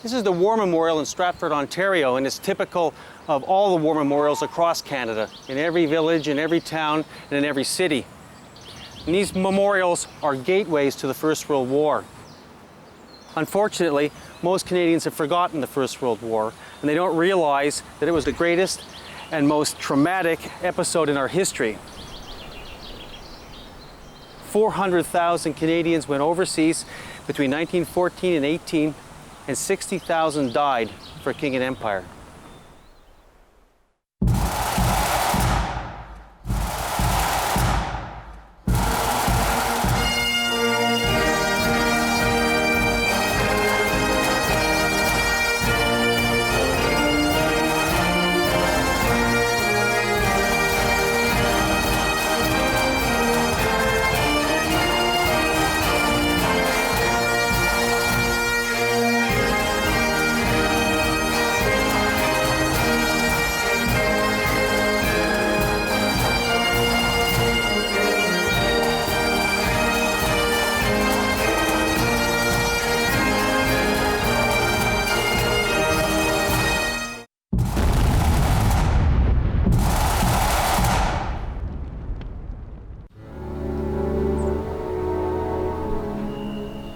This is the War Memorial in Stratford, Ontario, and it's typical of all the war memorials across Canada, in every village, in every town, and in every city. And these memorials are gateways to the First World War. Unfortunately, most Canadians have forgotten the First World War, and they don't realize that it was the greatest and most traumatic episode in our history. 400,000 Canadians went overseas between 1914 and 18, and 60,000 died for King and Empire.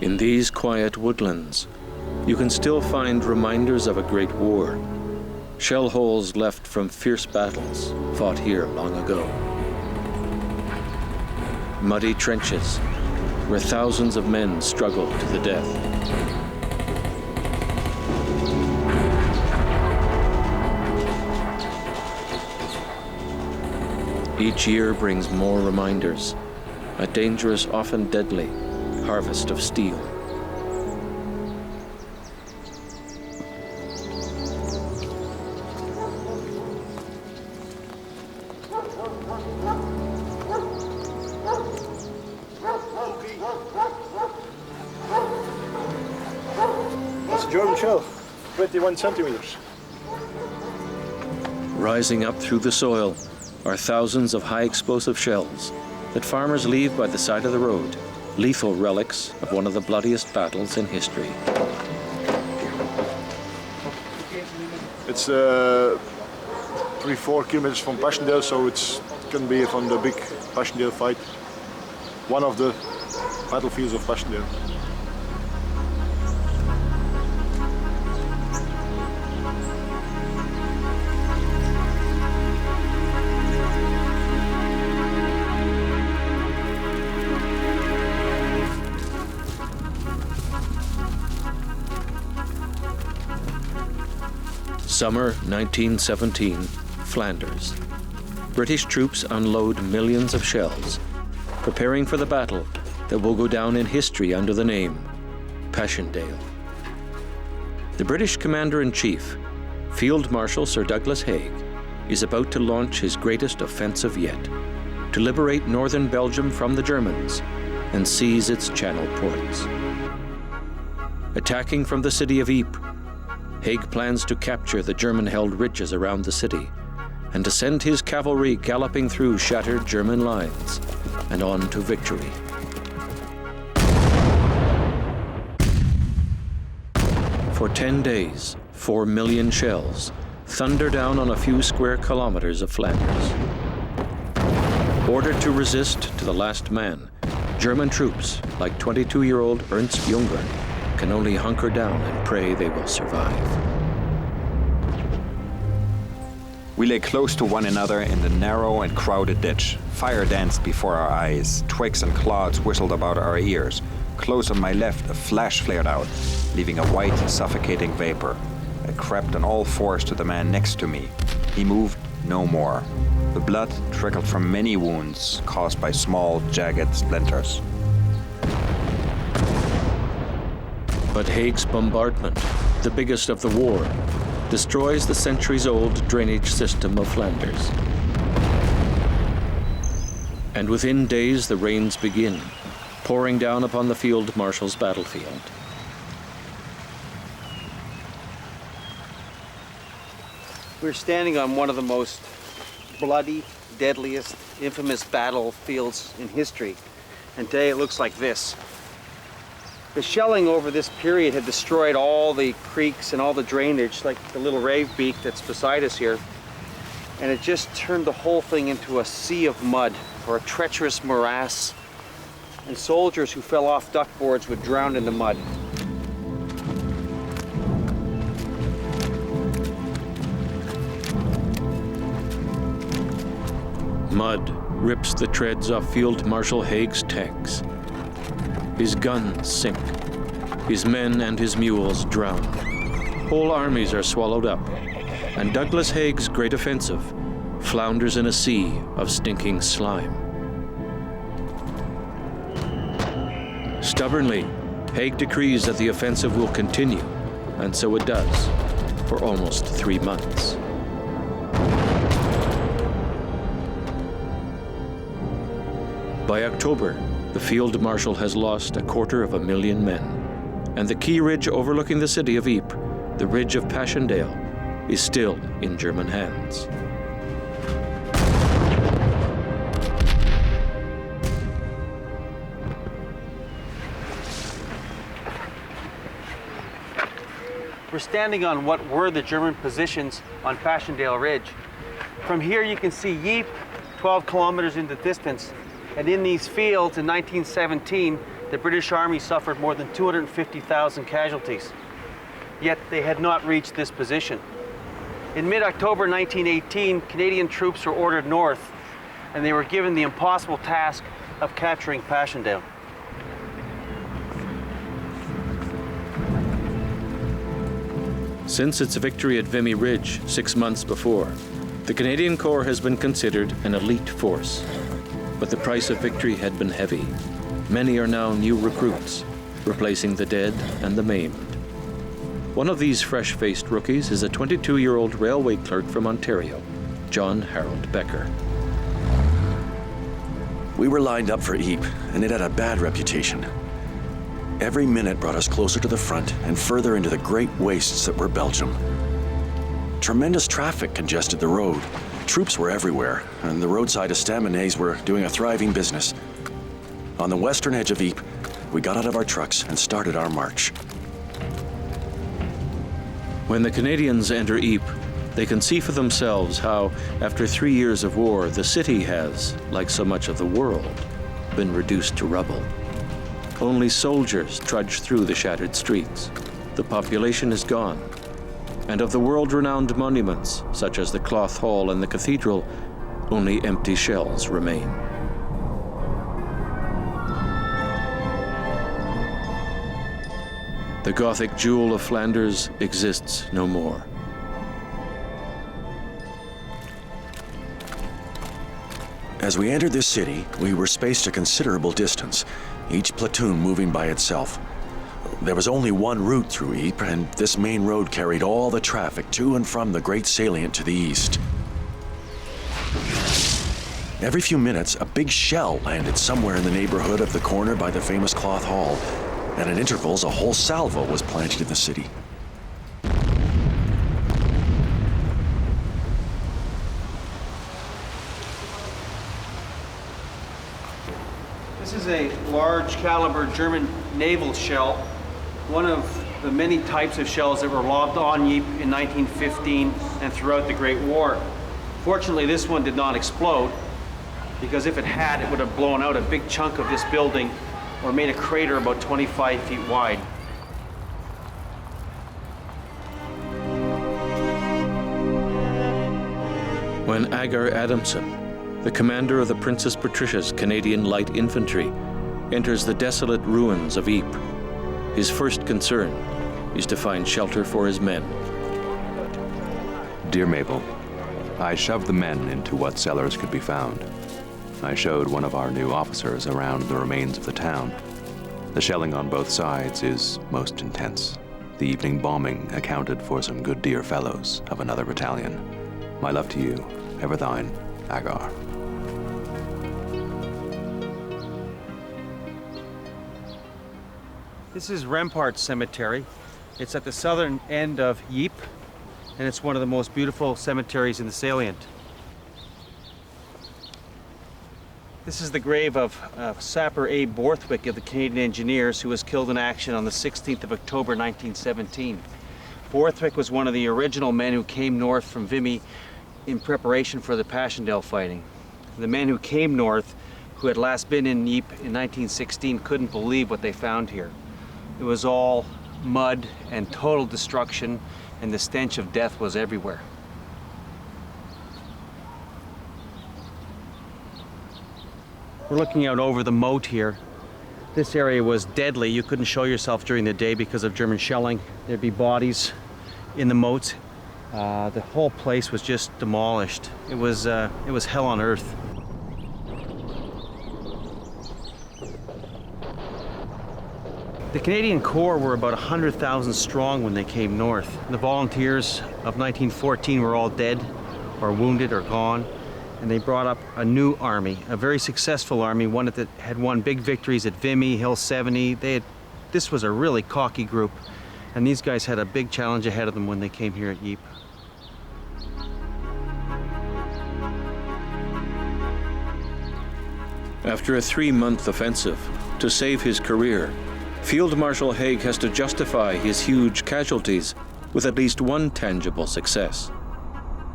In these quiet woodlands, you can still find reminders of a great war, shell holes left from fierce battles fought here long ago. Muddy trenches where thousands of men struggled to the death. Each year brings more reminders, a dangerous, often deadly, harvest of steel. That's a German shell, 21 centimeters. Rising up through the soil are thousands of high explosive shells that farmers leave by the side of the road, lethal relics of one of the bloodiest battles in history. It's 3-4 kilometers from Passchendaele, so it can be from the big Passchendaele fight, one of the battlefields of Passchendaele. Summer 1917, Flanders. British troops unload millions of shells, preparing for the battle that will go down in history under the name Passchendaele. The British Commander-in-Chief, Field Marshal Sir Douglas Haig, is about to launch his greatest offensive yet, to liberate northern Belgium from the Germans and seize its channel ports. Attacking from the city of Ypres, Haig plans to capture the German-held ridges around the city and to send his cavalry galloping through shattered German lines and on to victory. For 10 days, 4 million shells thunder down on a few square kilometers of Flanders. Ordered to resist to the last man, German troops, like 22-year-old Ernst Junger, can only hunker down and pray they will survive. We lay close to one another in the narrow and crowded ditch. Fire danced before our eyes. Twigs and clods whistled about our ears. Close on my left, a flash flared out, leaving a white, suffocating vapor. I crept on all fours to the man next to me. He moved no more. The blood trickled from many wounds caused by small, jagged splinters. But Haig's bombardment, the biggest of the war, destroys the centuries-old drainage system of Flanders. And within days, the rains begin, pouring down upon the Field Marshal's battlefield. We're standing on one of the most bloody, deadliest, infamous battlefields in history. And today it looks like this. The shelling over this period had destroyed all the creeks and all the drainage, like the little rave beak that's beside us here. And it just turned the whole thing into a sea of mud, or a treacherous morass. And soldiers who fell off duckboards would drown in the mud. Mud rips the treads off Field Marshal Haig's tanks. His guns sink. His men and his mules drown. Whole armies are swallowed up. And Douglas Haig's great offensive flounders in a sea of stinking slime. Stubbornly, Haig decrees that the offensive will continue, and so it does, for almost 3 months. By October, the field marshal has lost 250,000 men, and the key ridge overlooking the city of Ypres, the ridge of Passchendaele, is still in German hands. We're standing on what were the German positions on Passchendaele Ridge. From here you can see Ypres, 12 kilometers in the distance. And in these fields in 1917, the British Army suffered more than 250,000 casualties. Yet they had not reached this position. In mid-October 1918, Canadian troops were ordered north, and they were given the impossible task of capturing Passchendaele. Since its victory at Vimy Ridge 6 months before, the Canadian Corps has been considered an elite force. But the price of victory had been heavy. Many are now new recruits, replacing the dead and the maimed. One of these fresh-faced rookies is a 22-year-old railway clerk from Ontario, John Harold Becker. We were lined up for Ypres, and it had a bad reputation. Every minute brought us closer to the front and further into the great wastes that were Belgium. Tremendous traffic congested the road. Troops were everywhere, and the roadside estaminets were doing a thriving business. On the western edge of Ypres, we got out of our trucks and started our march. When the Canadians enter Ypres, they can see for themselves how, after 3 years of war, the city has, like so much of the world, been reduced to rubble. Only soldiers trudge through the shattered streets. The population is gone. And of the world-renowned monuments, such as the Cloth Hall and the cathedral, only empty shells remain. The Gothic jewel of Flanders exists no more. As we entered this city, we were spaced a considerable distance, each platoon moving by itself. There was only one route through Ypres, and this main road carried all the traffic to and from the great salient to the east. Every few minutes, a big shell landed somewhere in the neighborhood of the corner by the famous Cloth Hall, and at intervals, a whole salvo was planted in the city. This is a large caliber German naval shell, one of the many types of shells that were lobbed on Ypres in 1915 and throughout the Great War. Fortunately, this one did not explode, because if it had, it would have blown out a big chunk of this building or made a crater about 25 feet wide. When Agar Adamson, the commander of the Princess Patricia's Canadian Light Infantry, enters the desolate ruins of Ypres, his first concern is to find shelter for his men. Dear Mabel, I shoved the men into what cellars could be found. I showed one of our new officers around the remains of the town. The shelling on both sides is most intense. The evening bombing accounted for some good dear fellows of another battalion. My love to you, ever thine, Agar. This is Rampart Cemetery. It's at the southern end of Ypres, and it's one of the most beautiful cemeteries in the salient. This is the grave of Sapper Abe Borthwick of the Canadian Engineers, who was killed in action on the 16th of October 1917. Borthwick was one of the original men who came north from Vimy in preparation for the Passchendaele fighting. The men who came north, who had last been in Ypres in 1916, couldn't believe what they found here. It was all mud and total destruction, and the stench of death was everywhere. We're looking out over the moat here. This area was deadly. You couldn't show yourself during the day because of German shelling. There'd be bodies in the moats. The whole place was just demolished. It was hell on earth. The Canadian Corps were about 100,000 strong when they came north. The volunteers of 1914 were all dead or wounded or gone. And they brought up a new army, a very successful army, one that had won big victories at Vimy, Hill 70. This was a really cocky group, and these guys had a big challenge ahead of them when they came here at Ypres. After a 3-month offensive to save his career, Field Marshal Haig has to justify his huge casualties with at least one tangible success.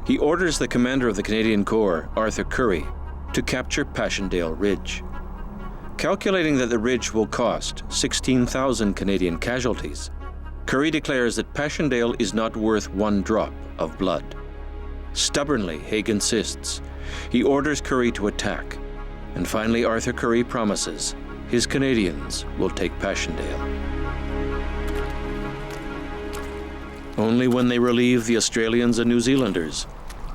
He orders the commander of the Canadian Corps, Arthur Currie, to capture Passchendaele Ridge. Calculating that the ridge will cost 16,000 Canadian casualties, Currie declares that Passchendaele is not worth one drop of blood. Stubbornly, Haig insists. He orders Currie to attack, and finally Arthur Currie promises his Canadians will take Passchendaele. Only when they relieve the Australians and New Zealanders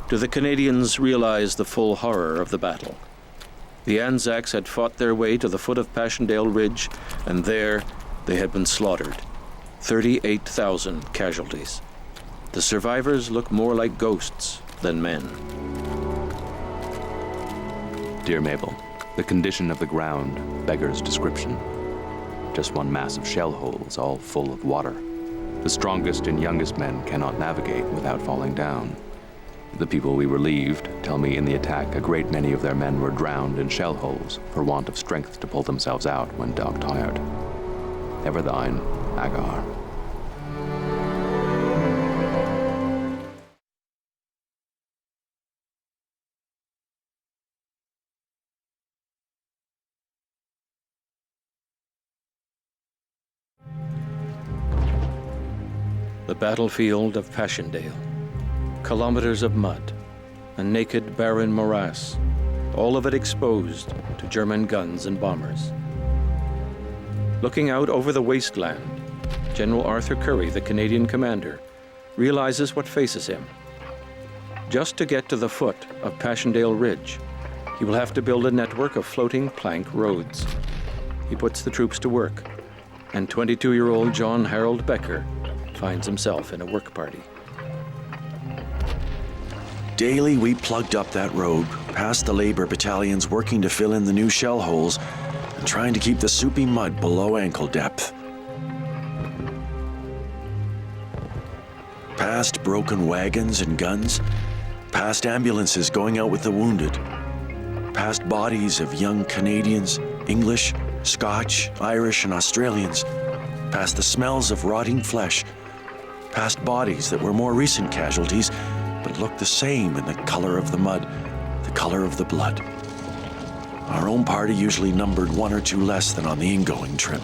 do the Canadians realize the full horror of the battle. The Anzacs had fought their way to the foot of Passchendaele Ridge, and there they had been slaughtered. 38,000 casualties. The survivors look more like ghosts than men. Dear Mabel, the condition of the ground beggars description. Just one mass of shell holes, all full of water. The strongest and youngest men cannot navigate without falling down. The people we relieved tell me in the attack a great many of their men were drowned in shell holes for want of strength to pull themselves out when dog-tired. Ever thine, Agar. The battlefield of Passchendaele. Kilometers of mud, a naked, barren morass, all of it exposed to German guns and bombers. Looking out over the wasteland, General Arthur Currie, the Canadian commander, realizes what faces him. Just to get to the foot of Passchendaele Ridge, he will have to build a network of floating plank roads. He puts the troops to work, and 22-year-old John Harold Becker finds himself in a work party. Daily, we plugged up that road, past the labor battalions working to fill in the new shell holes and trying to keep the soupy mud below ankle depth. Past broken wagons and guns, past ambulances going out with the wounded, past bodies of young Canadians, English, Scotch, Irish, and Australians, past the smells of rotting flesh, past bodies that were more recent casualties but looked the same in the color of the mud, the color of the blood. Our own party usually numbered one or two less than on the ingoing trip.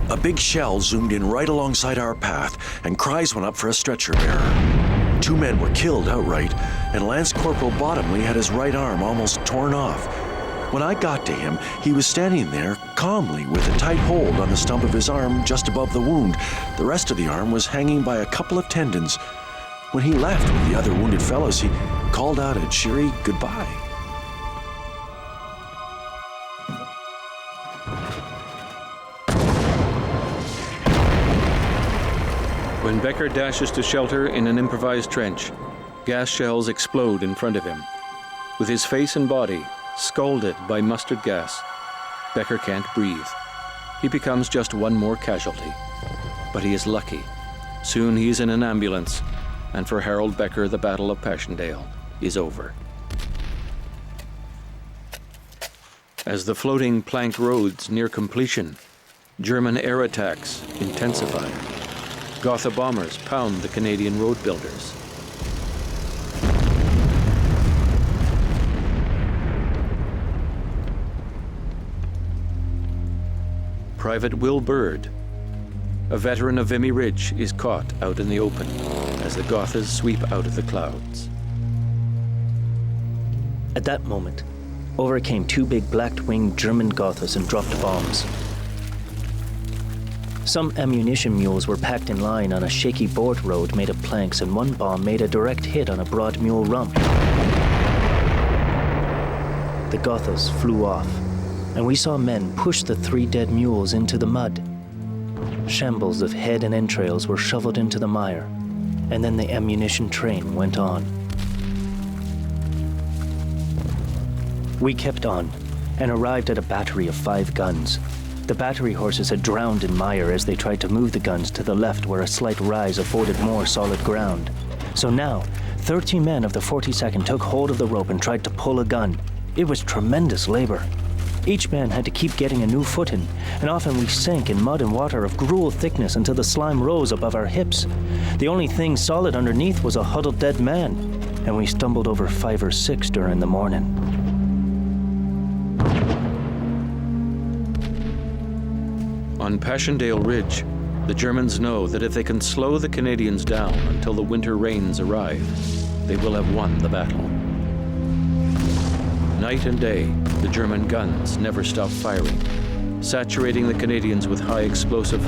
A big shell zoomed in right alongside our path, and cries went up for a stretcher bearer. 2 men were killed outright, and Lance Corporal Bottomley had his right arm almost torn off. When I got to him, he was standing there calmly with a tight hold on the stump of his arm just above the wound. The rest of the arm was hanging by a couple of tendons. When he left with the other wounded fellows, he called out a cheery goodbye. When Becker dashes to shelter in an improvised trench, gas shells explode in front of him. With his face and body scalded by mustard gas, Becker can't breathe. He becomes just one more casualty. But he is lucky. Soon he is in an ambulance, and for Harold Becker, the Battle of Passchendaele is over. As the floating plank roads near completion, German air attacks intensify. Gotha bombers pound the Canadian road builders. Private Wil Berg, a veteran of Vimy Ridge, is caught out in the open as the Gothas sweep out of the clouds. At that moment, over came two big black-winged German Gothas and dropped bombs. Some ammunition mules were packed in line on a shaky board road made of planks, and one bomb made a direct hit on a broad mule rump. The Gothas flew off, and we saw men push the three dead mules into the mud. Shambles of head and entrails were shoveled into the mire, and then the ammunition train went on. We kept on and arrived at a battery of 5 guns. The battery horses had drowned in mire as they tried to move the guns to the left where a slight rise afforded more solid ground. So now, 30 men of the 42nd took hold of the rope and tried to pull a gun. It was tremendous labor. Each man had to keep getting a new footing, and often we sank in mud and water of gruel thickness until the slime rose above our hips. The only thing solid underneath was a huddled dead man, and we stumbled over 5 or 6 during the morning. On Passchendaele Ridge, the Germans know that if they can slow the Canadians down until the winter rains arrive, they will have won the battle. Night and day, the German guns never stop firing, saturating the Canadians with high explosive,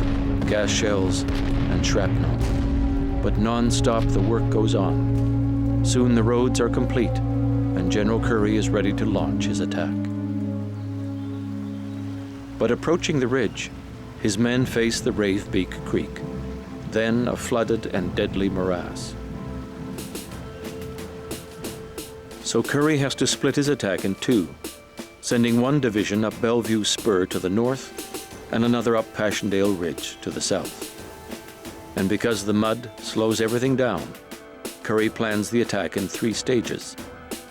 gas shells, and shrapnel. But non-stop the work goes on. Soon the roads are complete, and General Currie is ready to launch his attack. But approaching the ridge, his men face the Ravebeek Creek, then a flooded and deadly morass. So Currie has to split his attack in 2, sending one division up Bellevue Spur to the north and another up Passchendaele Ridge to the south. And because the mud slows everything down, Currie plans the attack in 3 stages,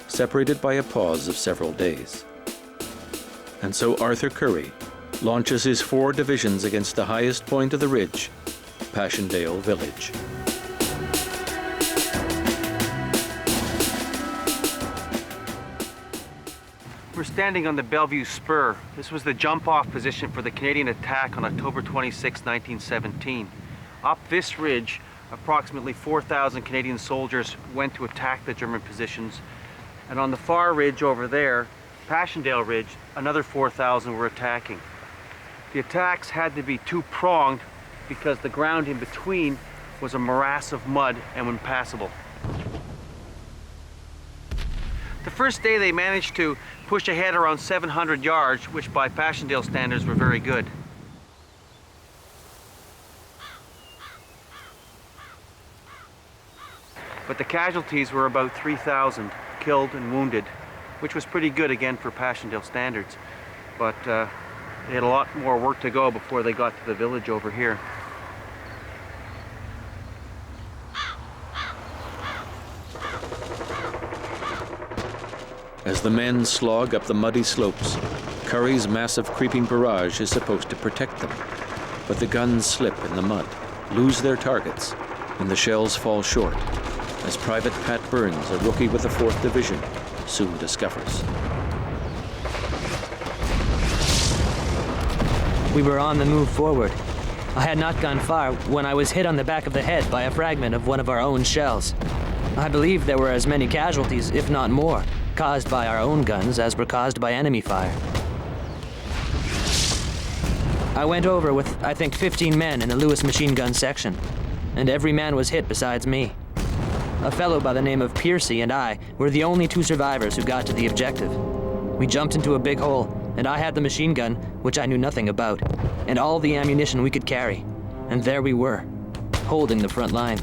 separated by a pause of several days. And so Arthur Currie launches his 4 divisions against the highest point of the ridge, Passchendaele Village. We're standing on the Bellevue Spur. This was the jump-off position for the Canadian attack on October 26, 1917. Up this ridge, approximately 4,000 Canadian soldiers went to attack the German positions. And on the far ridge over there, Passchendaele Ridge, another 4,000 were attacking. The attacks had to be 2-pronged because the ground in between was a morass of mud and impassable. The first day they managed to push ahead around 700 yards, which by Passchendaele standards were very good. But the casualties were about 3,000 killed and wounded, which was pretty good again for Passchendaele standards. But they had a lot more work to go before they got to the village over here. As the men slog up the muddy slopes, Currie's massive creeping barrage is supposed to protect them. But the guns slip in the mud, lose their targets, and the shells fall short, as Private Pat Burns, a rookie with the 4th Division, soon discovers. We were on the move forward. I had not gone far when I was hit on the back of the head by a fragment of one of our own shells. I believe there were as many casualties, if not more, caused by our own guns as were caused by enemy fire. I went over with, I think, 15 men in the Lewis machine gun section, and every man was hit besides me. A fellow by the name of Piercy and I were the only 2 survivors who got to the objective. We jumped into a big hole, and I had the machine gun, which I knew nothing about, and all the ammunition we could carry. And there we were, holding the front line.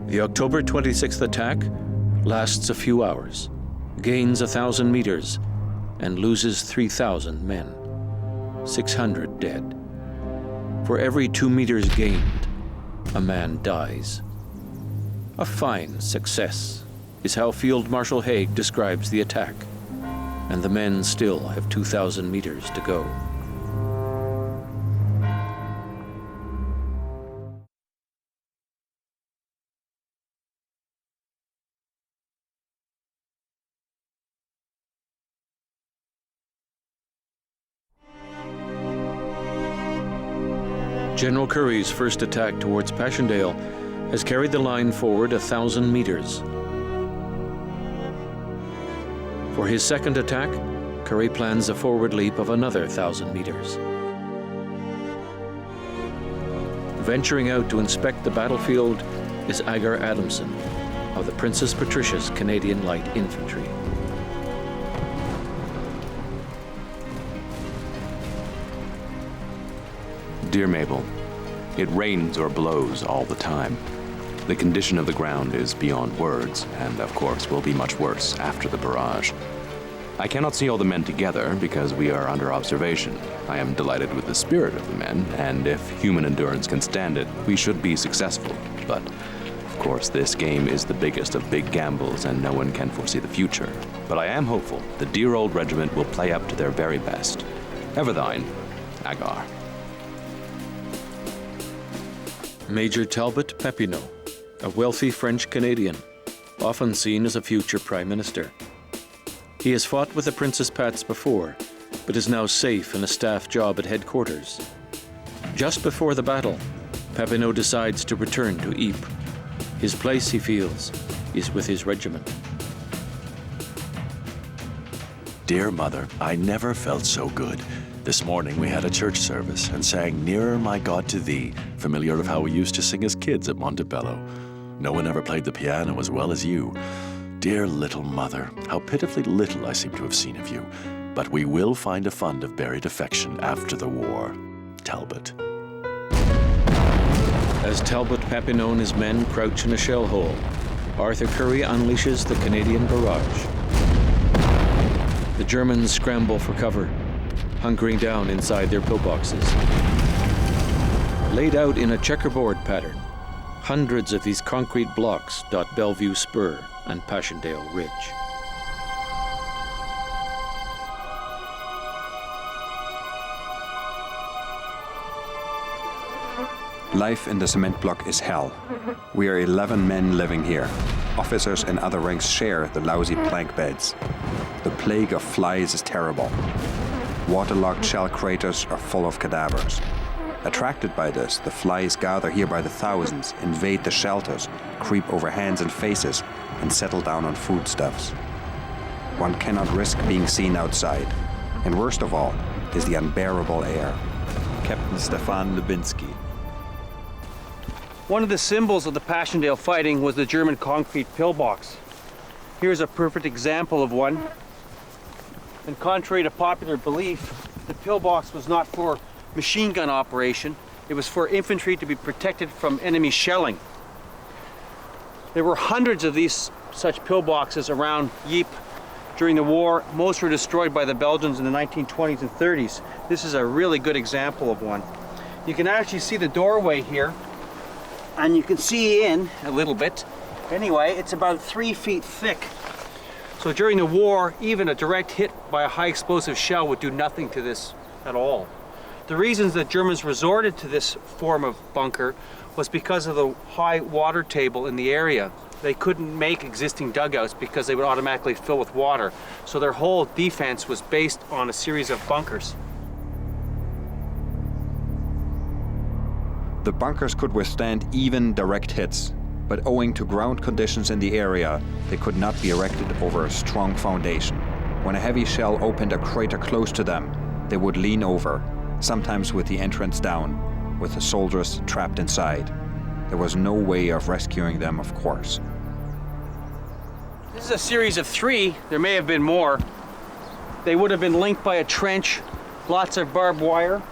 The October 26th attack lasts a few hours. gains 1,000 meters, and loses 3,000 men, 600 dead. For every 2 meters gained, a man dies. A fine success is how Field Marshal Haig describes the attack, and the men still have 2,000 meters to go. General Currie's first attack towards Passchendaele has carried the line forward 1,000 meters. For his second attack, Currie plans a forward leap of another 1,000 meters. Venturing out to inspect the battlefield is Agar Adamson of the Princess Patricia's Canadian Light Infantry. Dear Mabel, it rains or blows all the time. The condition of the ground is beyond words, and of course will be much worse after the barrage. I cannot see all the men together because we are under observation. I am delighted with the spirit of the men, and if human endurance can stand it, we should be successful. But, of course, this game is the biggest of big gambles, and no one can foresee the future. But I am hopeful the dear old regiment will play up to their very best. Ever thine, Agar. Major Talbot Papineau, a wealthy French Canadian, often seen as a future Prime Minister. He has fought with the Princess Pats before, but is now safe in a staff job at headquarters. Just before the battle, Papineau decides to return to Ypres. His place, he feels, is with his regiment. Dear Mother, I never felt so good. This morning we had a church service and sang Nearer My God to Thee, familiar of how we used to sing as kids at Montebello. No one ever played the piano as well as you. Dear little Mother, how pitifully little I seem to have seen of you. But we will find a fund of buried affection after the war. Talbot. As Talbot Papineau and his men crouch in a shell hole, Arthur Currie unleashes the Canadian barrage. The Germans scramble for cover, hunkering down inside their pillboxes. Laid out in a checkerboard pattern, hundreds of these concrete blocks dot Bellevue Spur and Passchendaele Ridge. Life in the cement block is hell. We are 11 men living here. Officers and other ranks share the lousy plank beds. The plague of flies is terrible. Waterlogged shell craters are full of cadavers. Attracted by this, the flies gather here by the thousands, invade the shelters, creep over hands and faces, and settle down on foodstuffs. One cannot risk being seen outside. And worst of all is the unbearable air. Captain Stefan Lubinski. One of the symbols of the Passchendaele fighting was the German concrete pillbox. Here's a perfect example of one. And contrary to popular belief, the pillbox was not for machine gun operation. It was for infantry to be protected from enemy shelling. There were hundreds of these such pillboxes around Ypres during the war. Most were destroyed by the Belgians in the 1920s and 30s. This is a really good example of one. You can actually see the doorway here, and you can see in a little bit. Anyway, it's about 3 feet thick. So during the war, even a direct hit by a high explosive shell would do nothing to this at all. The reasons that Germans resorted to this form of bunker was because of the high water table in the area. They couldn't make existing dugouts because they would automatically fill with water. So their whole defense was based on a series of bunkers. The bunkers could withstand even direct hits, but owing to ground conditions in the area, they could not be erected over a strong foundation. When a heavy shell opened a crater close to them, they would lean over, sometimes with the entrance down, with the soldiers trapped inside. There was no way of rescuing them, of course. This is a series of 3. There may have been more. They would have been linked by a trench, lots of barbed wire,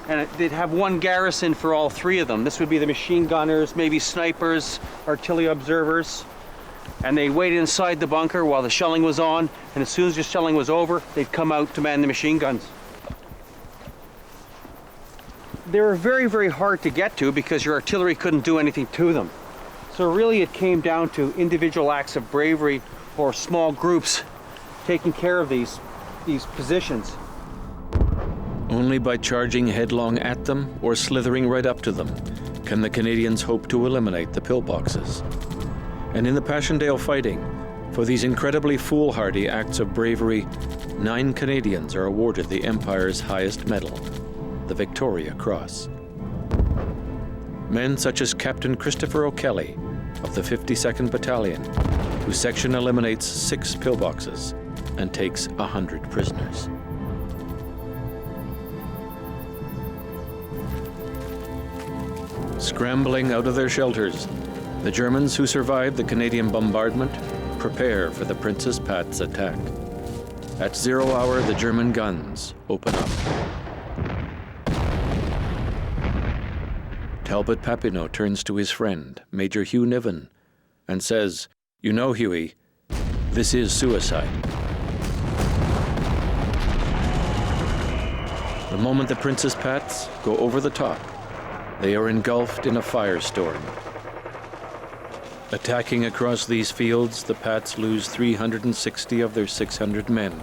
and they'd have one garrison for all 3 of them. This would be the machine gunners, maybe snipers, artillery observers. and they waited inside the bunker while the shelling was on, and as soon as the shelling was over, they'd come out to man the machine guns. They were very, very hard to get to because your artillery couldn't do anything to them. So really it came down to individual acts of bravery or small groups taking care of these positions. Only by charging headlong at them or slithering right up to them can the Canadians hope to eliminate the pillboxes. And in the Passchendaele fighting, for these incredibly foolhardy acts of bravery, 9 Canadians are awarded the Empire's highest medal, the Victoria Cross. Men such as Captain Christopher O'Kelly of the 52nd Battalion, whose section eliminates 6 pillboxes and takes 100 prisoners. Scrambling out of their shelters, the Germans who survived the Canadian bombardment prepare for the Princess Pat's attack. At 0 hour, the German guns open up. Talbot Papineau turns to his friend, Major Hugh Niven, and says, "You know, Hughie, this is suicide." The moment the Princess Pats go over the top, they are engulfed in a firestorm. Attacking across these fields, the Pats lose 360 of their 600 men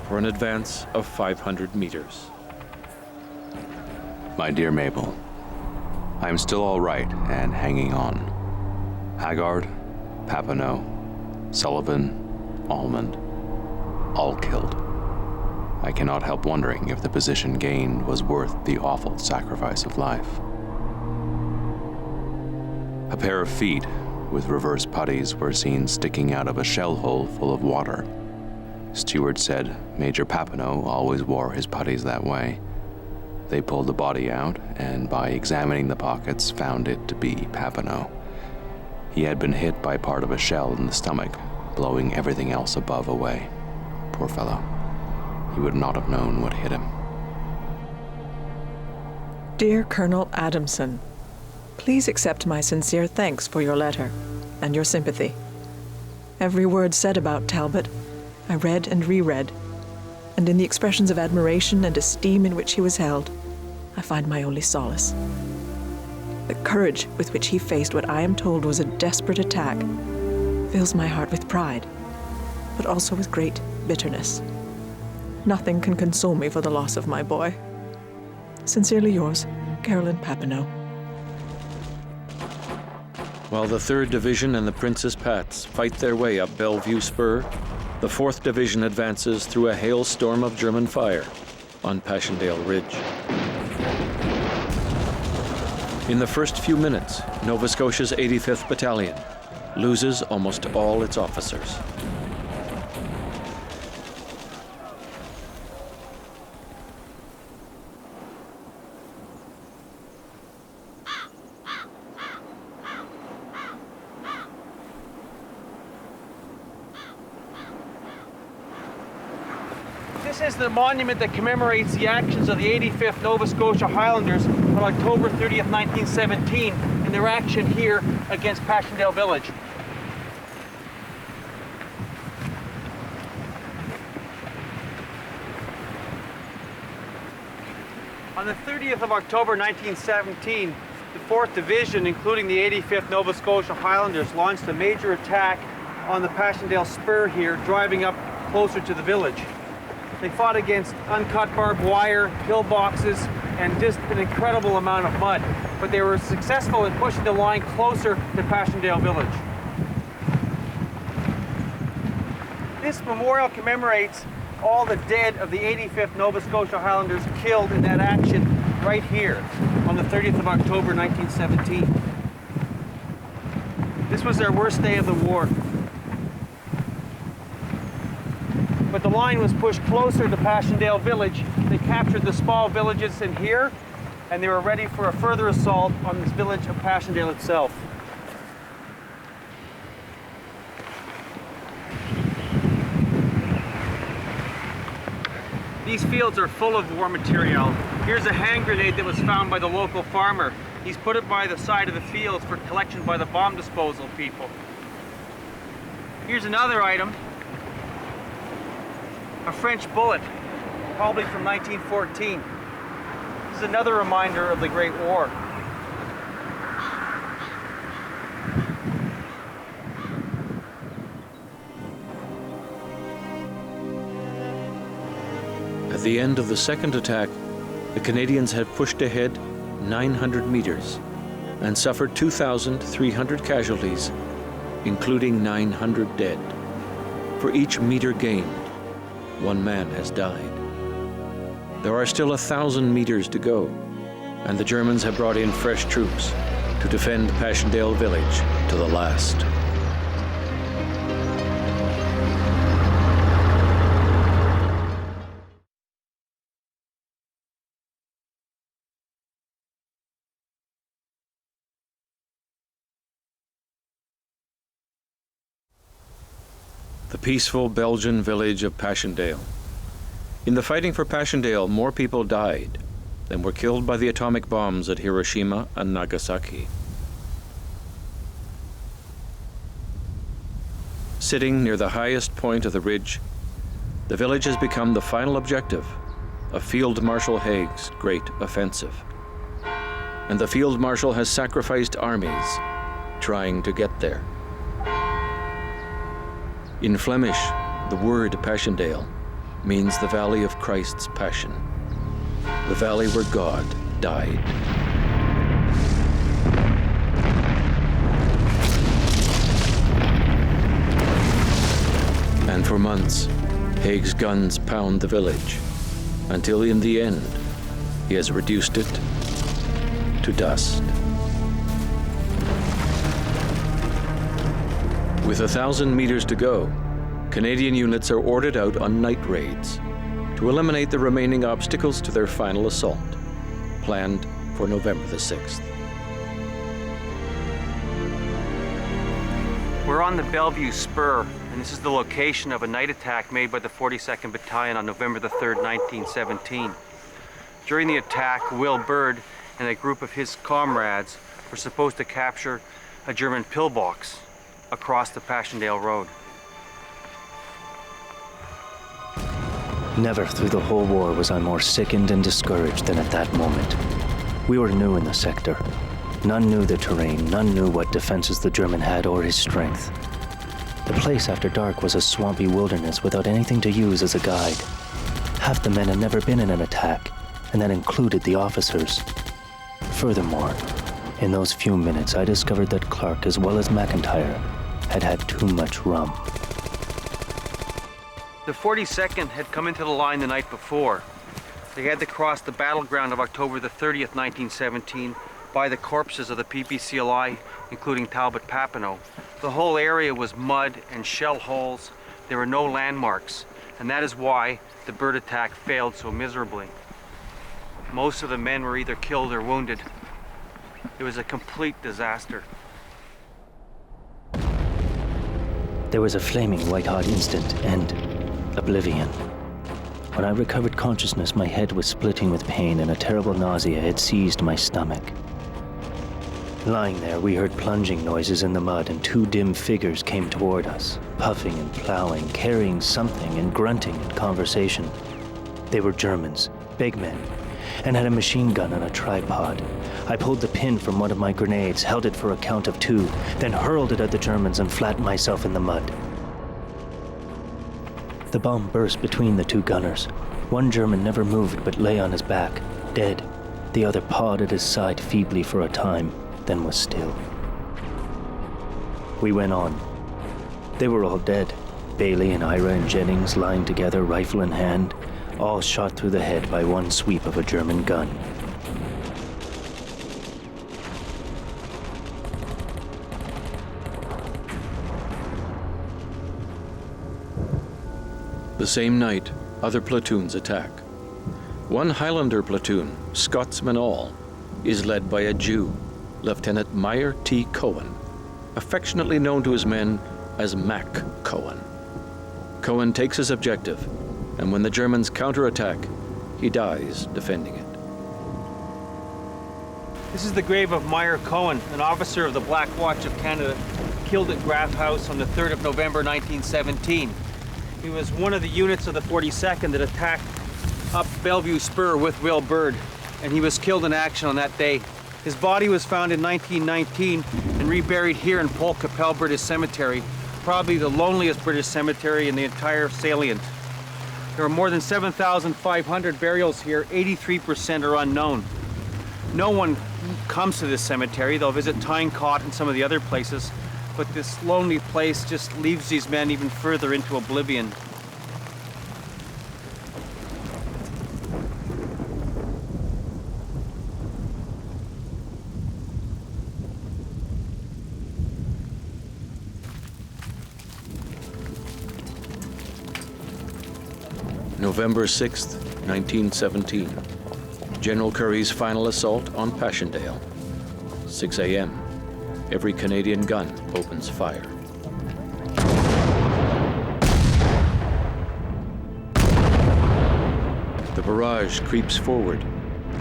for an advance of 500 meters. My dear Mabel, I am still all right and hanging on. Haggard, Papineau, Sullivan, Almond, all killed. I cannot help wondering if the position gained was worth the awful sacrifice of life. A pair of feet with reverse puttees were seen sticking out of a shell hole full of water. Stewart said Major Papineau always wore his puttees that way. They pulled the body out, and by examining the pockets, found it to be Papineau. He had been hit by part of a shell in the stomach, blowing everything else above away. Poor fellow. He would not have known what hit him. Dear Colonel Adamson, please accept my sincere thanks for your letter and your sympathy. Every word said about Talbot, I read and reread, and in the expressions of admiration and esteem in which he was held, I find my only solace. The courage with which he faced what I am told was a desperate attack fills my heart with pride, but also with great bitterness. Nothing can console me for the loss of my boy. Sincerely yours, Carolyn Papineau. While the 3rd Division and the Princess Pats fight their way up Bellevue Spur, the 4th Division advances through a hailstorm of German fire on Passchendaele Ridge. In the first few minutes, Nova Scotia's 85th Battalion loses almost all its officers. This is the monument that commemorates the actions of the 85th Nova Scotia Highlanders on October 30th, 1917, in their action here against Passchendaele Village. On the 30th of October 1917, the 4th Division, including the 85th Nova Scotia Highlanders, launched a major attack on the Passchendaele Spur here, driving up closer to the village. They fought against uncut barbed wire, pillboxes, and just an incredible amount of mud. But they were successful in pushing the line closer to Passchendaele Village. This memorial commemorates all the dead of the 85th Nova Scotia Highlanders killed in that action right here on the 30th of October 1917. This was their worst day of the war. But the line was pushed closer to Passchendaele Village. They captured the small villages in here, and they were ready for a further assault on this village of Passchendaele itself. These fields are full of war material. Here's a hand grenade that was found by the local farmer. He's put it by the side of the fields for collection by the bomb disposal people. Here's another item. A French bullet, probably from 1914. This is another reminder of the Great War. At the end of the second attack, the Canadians had pushed ahead 900 meters and suffered 2,300 casualties, including 900 dead. For each meter gained, one man has died. There are still 1,000 meters to go, and the Germans have brought in fresh troops to defend Passchendaele Village to the last. The peaceful Belgian village of Passchendaele. In the fighting for Passchendaele, more people died than were killed by the atomic bombs at Hiroshima and Nagasaki. Sitting near the highest point of the ridge, the village has become the final objective of Field Marshal Haig's great offensive. And the Field Marshal has sacrificed armies trying to get there. In Flemish, the word Passchendaele means the Valley of Christ's Passion, the valley where God died. And for months, Haig's guns pound the village, until in the end, he has reduced it to dust. With 1,000 meters to go, Canadian units are ordered out on night raids to eliminate the remaining obstacles to their final assault, planned for November the 6th. We're on the Bellevue Spur, and this is the location of a night attack made by the 42nd Battalion on November the 3rd, 1917. During the attack, Wil Berg and a group of his comrades were supposed to capture a German pillbox across the Passchendaele Road. Never through the whole war was I more sickened and discouraged than at that moment. We were new in the sector. None knew the terrain, none knew what defenses the German had or his strength. The place after dark was a swampy wilderness without anything to use as a guide. Half the men had never been in an attack, and that included the officers. Furthermore, in those few minutes I discovered that Clark, as well as McIntyre, had had too much rum. The 42nd had come into the line the night before. They had to cross the battleground of October the 30th, 1917, by the corpses of the PPCLI, including Talbot Papineau. The whole area was mud and shell holes. There were no landmarks, and that is why the Byrd attack failed so miserably. Most of the men were either killed or wounded. It was a complete disaster. There was a flaming white-hot instant and oblivion. When I recovered consciousness, my head was splitting with pain and a terrible nausea had seized my stomach. Lying there, we heard plunging noises in the mud and two dim figures came toward us, puffing and plowing, carrying something and grunting in conversation. They were Germans, big men, and had a machine gun on a tripod. I pulled the pin from one of my grenades, held it for a count of 2, then hurled it at the Germans and flattened myself in the mud. The bomb burst between the two gunners. One German never moved but lay on his back, dead. The other pawed at his side feebly for a time, then was still. We went on. They were all dead. Bailey and Ira and Jennings lying together, rifle in hand, all shot through the head by one sweep of a German gun. The same night, other platoons attack. One Highlander platoon, Scotsmen all, is led by a Jew, Lieutenant Meyer T. Cohen, affectionately known to his men as Mac Cohen. Cohen takes his objective, and when the Germans counterattack, he dies defending it. This is the grave of Meyer Cohen, an officer of the Black Watch of Canada. killed at Graff House on the 3rd of November 1917. He was one of the units of the 42nd that attacked up Bellevue Spur with Wil Berg, and he was killed in action on that day. His body was found in 1919 and reburied here in Polkapelle British Cemetery, probably the loneliest British cemetery in the entire salient. There are more than 7,500 burials here, 83% are unknown. No one comes to this cemetery. They'll visit Tynecott and some of the other places, but this lonely place just leaves these men even further into oblivion. November 6th, 1917. General Currie's final assault on Passchendaele. 6 a.m. Every Canadian gun opens fire. The barrage creeps forward,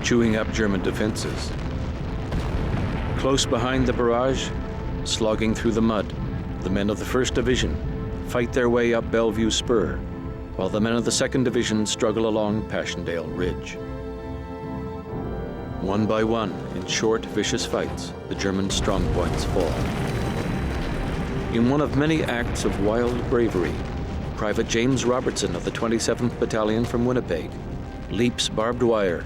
chewing up German defenses. Close behind the barrage, slogging through the mud, the men of the 1st Division fight their way up Bellevue Spur, while the men of the 2nd Division struggle along Passchendaele Ridge. One by one, in short, vicious fights, the German strongpoints fall. In one of many acts of wild bravery, Private James Robertson of the 27th Battalion from Winnipeg leaps barbed wire,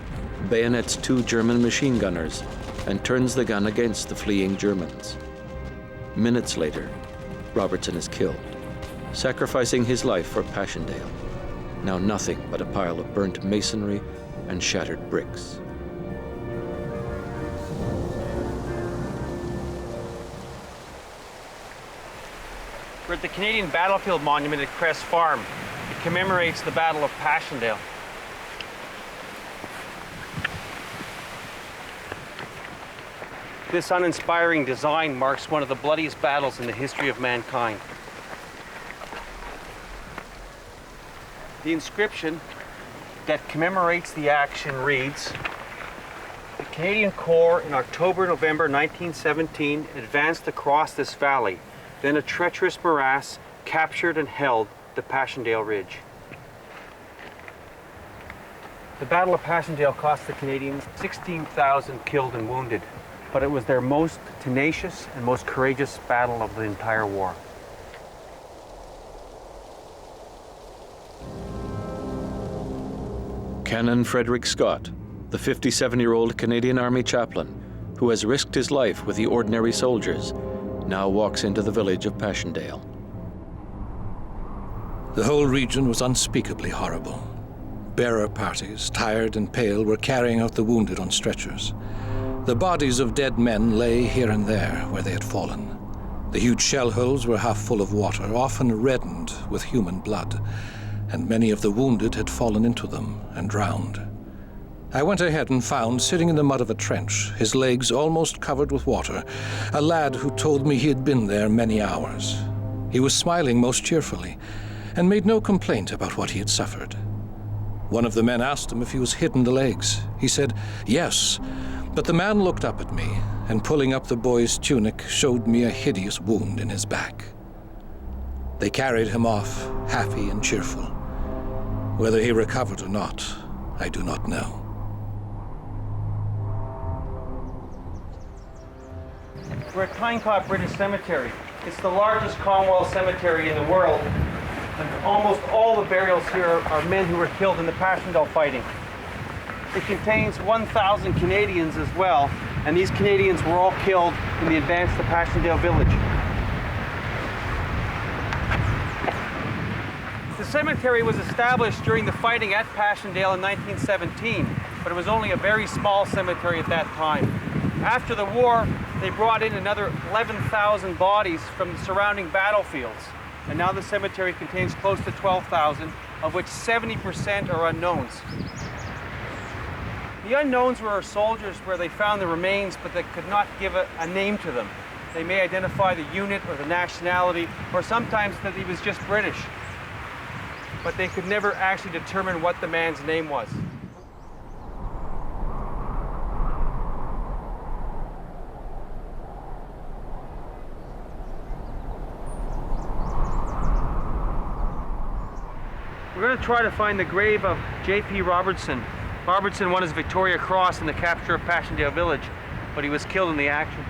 bayonets 2 German machine gunners, and turns the gun against the fleeing Germans. Minutes later, Robertson is killed, sacrificing his life for Passchendaele, now nothing but a pile of burnt masonry and shattered bricks. We're at the Canadian Battlefield Monument at Cress Farm. It commemorates the Battle of Passchendaele. This uninspiring design marks one of the bloodiest battles in the history of mankind. The inscription that commemorates the action reads, "The Canadian Corps in October-November 1917 advanced across this valley, then a treacherous morass captured and held the Passchendaele Ridge." The Battle of Passchendaele cost the Canadians 16,000 killed and wounded, but it was their most tenacious and most courageous battle of the entire war. Canon Frederick Scott, the 57-year-old Canadian Army chaplain who has risked his life with the ordinary soldiers, now walks into the village of Passchendaele. The whole region was unspeakably horrible. Bearer parties, tired and pale, were carrying out the wounded on stretchers. The bodies of dead men lay here and there where they had fallen. The huge shell holes were half full of water, often reddened with human blood, and many of the wounded had fallen into them and drowned. I went ahead and found, sitting in the mud of a trench, his legs almost covered with water, a lad who told me he had been there many hours. He was smiling most cheerfully and made no complaint about what he had suffered. One of the men asked him if he was hit in the legs. He said, yes, but the man looked up at me and, pulling up the boy's tunic, showed me a hideous wound in his back. They carried him off, happy and cheerful. Whether he recovered or not, I do not know. We're at Tynecott British Cemetery. It's the largest Commonwealth cemetery in the world, and almost all the burials here are men who were killed in the Passchendaele fighting. It contains 1,000 Canadians as well, and these Canadians were all killed in the advance to Passchendaele Village. The cemetery was established during the fighting at Passchendaele in 1917, but it was only a very small cemetery at that time. After the war, they brought in another 11,000 bodies from the surrounding battlefields, and now the cemetery contains close to 12,000, of which 70% are unknowns. The unknowns were our soldiers where they found the remains, but they could not give a name to them. They may identify the unit or the nationality, or sometimes that he was just British, but they could never actually determine what the man's name was. We're going to try to find the grave of J.P. Robertson. Robertson won his Victoria Cross in the capture of Passchendaele Village, but he was killed in the action.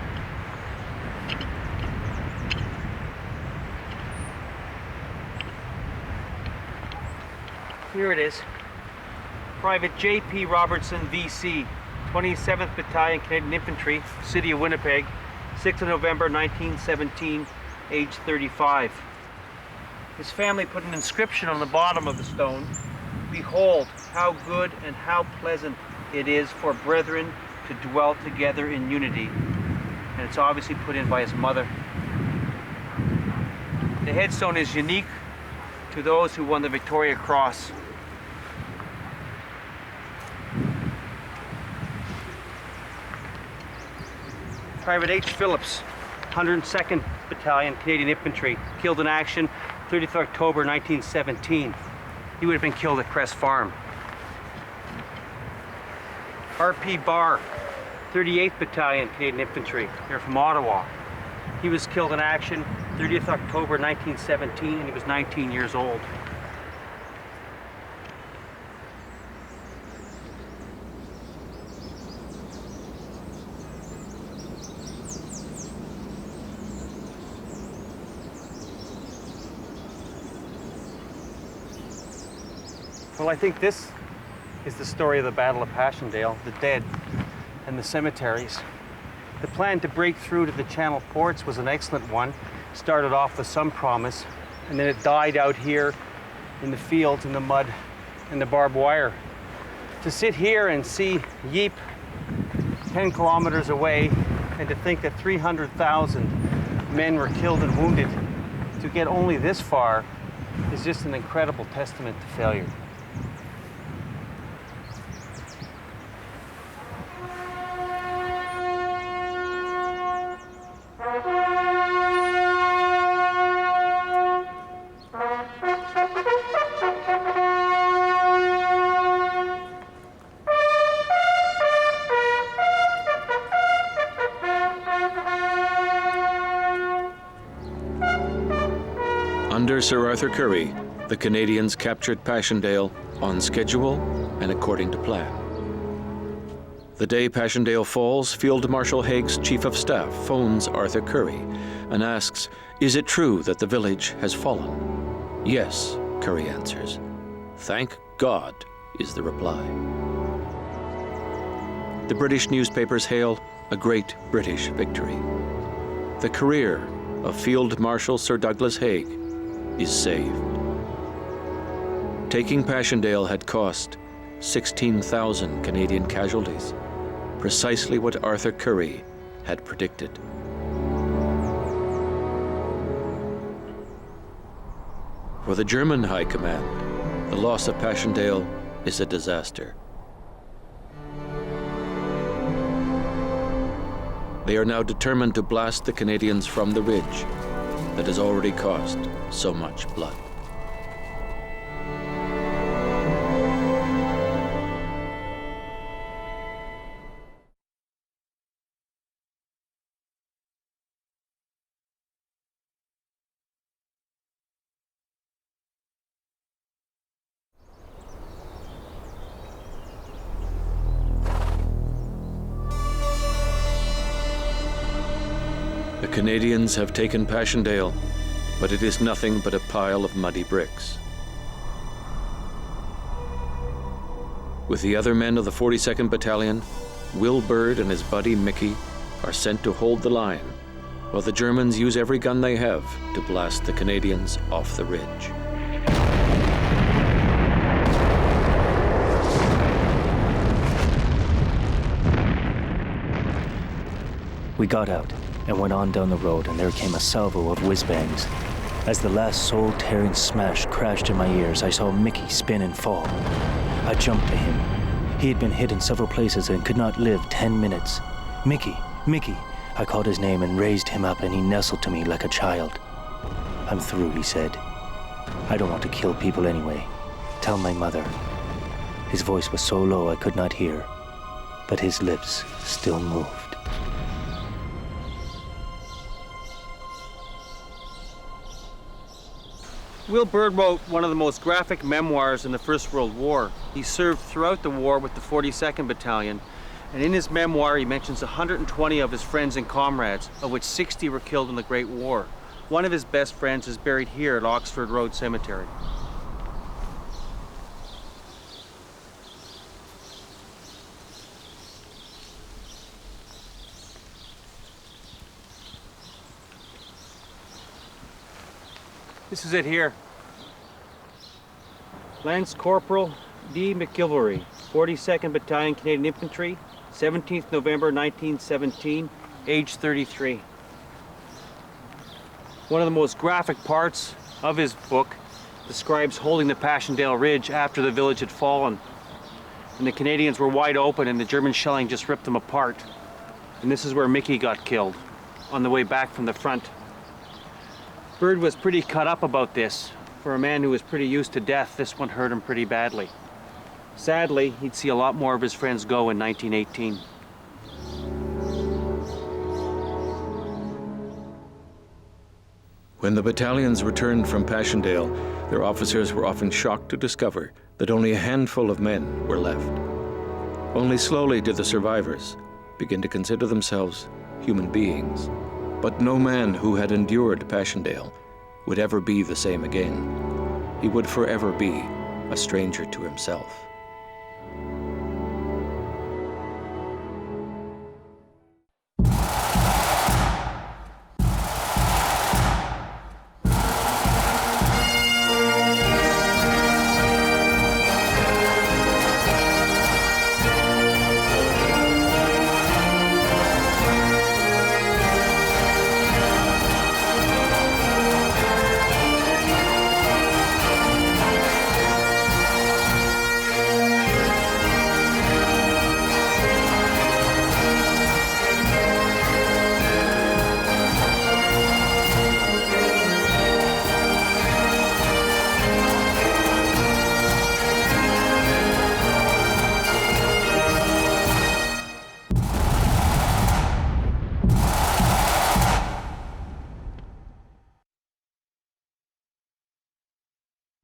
Here it is. Private J.P. Robertson, V.C., 27th Battalion, Canadian Infantry, City of Winnipeg, 6th of November 1917, age 35. His family put an inscription on the bottom of the stone. Behold, how good and how pleasant it is for brethren to dwell together in unity. And it's obviously put in by his mother. The headstone is unique to those who won the Victoria Cross. Private H. Phillips, 102nd Battalion, Canadian Infantry, killed in action 30th October 1917. He would have been killed at Crest Farm. R.P. Barr, 38th Battalion, Canadian Infantry, here from Ottawa. He was killed in action 30th October 1917, and he was 19 years old. Well, I think this is the story of the Battle of Passchendaele, the dead and the cemeteries. The plan to break through to the Channel ports was an excellent one. Started off with some promise, and then it died out here in the fields, in the mud, and the barbed wire. To sit here and see Ypres 10 kilometers away, and to think that 300,000 men were killed and wounded, to get only this far is just an incredible testament to failure. Under Sir Arthur Currie, the Canadians captured Passchendaele on schedule and according to plan. The day Passchendaele falls, Field Marshal Haig's Chief of Staff phones Arthur Currie and asks, "Is it true that the village has fallen?" "Yes," Currie answers. "Thank God," is the reply. The British newspapers hail a great British victory. The career of Field Marshal Sir Douglas Haig is saved. Taking Passchendaele had cost 16,000 Canadian casualties, precisely what Arthur Currie had predicted. For the German High Command, the loss of Passchendaele is a disaster. They are now determined to blast the Canadians from the ridge that has already cost so much blood. The Canadians have taken Passchendaele, but it is nothing but a pile of muddy bricks. With the other men of the 42nd Battalion, Wil Berg and his buddy Mickey are sent to hold the line, while the Germans use every gun they have to blast the Canadians off the ridge. We got out and went on down the road, and there came a salvo of whiz-bangs. As the last soul-tearing smash crashed in my ears, I saw Mickey spin and fall. I jumped to him. He had been hit in several places and could not live 10 minutes. "Mickey, Mickey!" I called his name and raised him up, and he nestled to me like a child. "I'm through," he said. "I don't want to kill people anyway. Tell my mother." His voice was so low I could not hear, but his lips still moved. Wil Berg wrote one of the most graphic memoirs in the First World War. He served throughout the war with the 42nd Battalion, and in his memoir he mentions 120 of his friends and comrades, of which 60 were killed in the Great War. One of his best friends is buried here at Oxford Road Cemetery. This is it here. Lance Corporal D. McIlvery, 42nd Battalion Canadian Infantry, 17th November 1917, age 33. One of the most graphic parts of his book describes holding the Passchendaele Ridge after the village had fallen. And the Canadians were wide open and the German shelling just ripped them apart. And this is where Mickey got killed, on the way back from the front. Byrd was pretty cut up about this. For a man who was pretty used to death, this one hurt him pretty badly. Sadly, he'd see a lot more of his friends go in 1918. When the battalions returned from Passchendaele, their officers were often shocked to discover that only a handful of men were left. Only slowly did the survivors begin to consider themselves human beings. But no man who had endured Passchendaele would ever be the same again. He would forever be a stranger to himself.